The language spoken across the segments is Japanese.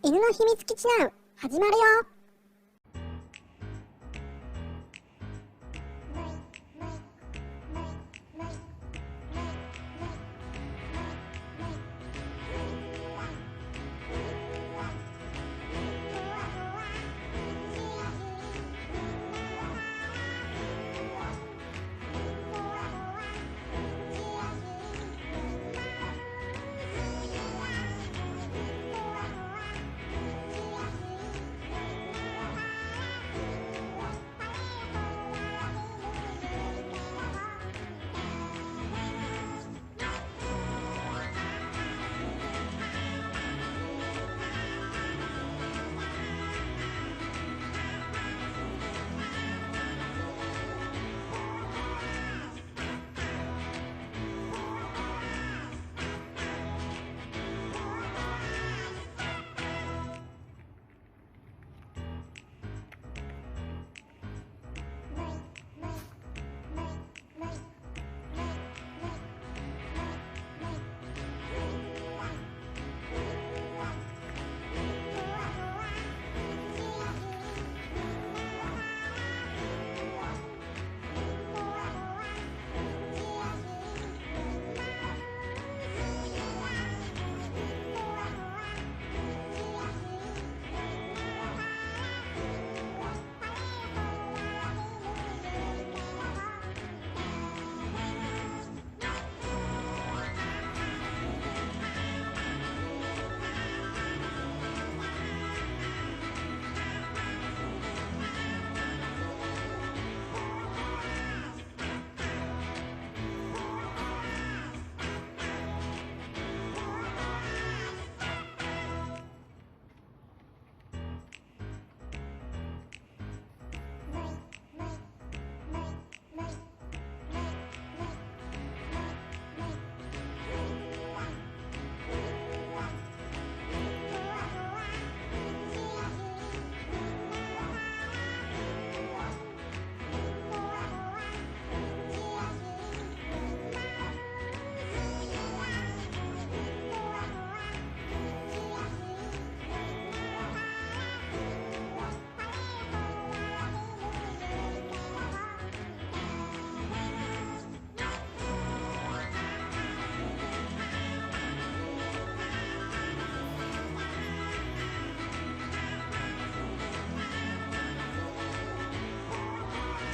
犬の秘密基地ナウ始まるよ。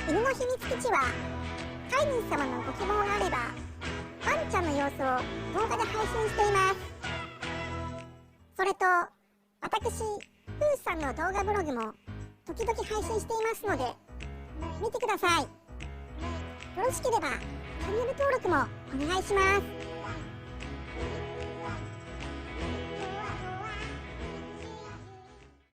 犬の秘密基地は飼い主様のご希望があればワンちゃんの様子を動画で配信しています。それと私プーさんの動画ブログも時々配信していますので見てください。よろしければチャンネル登録もお願いします。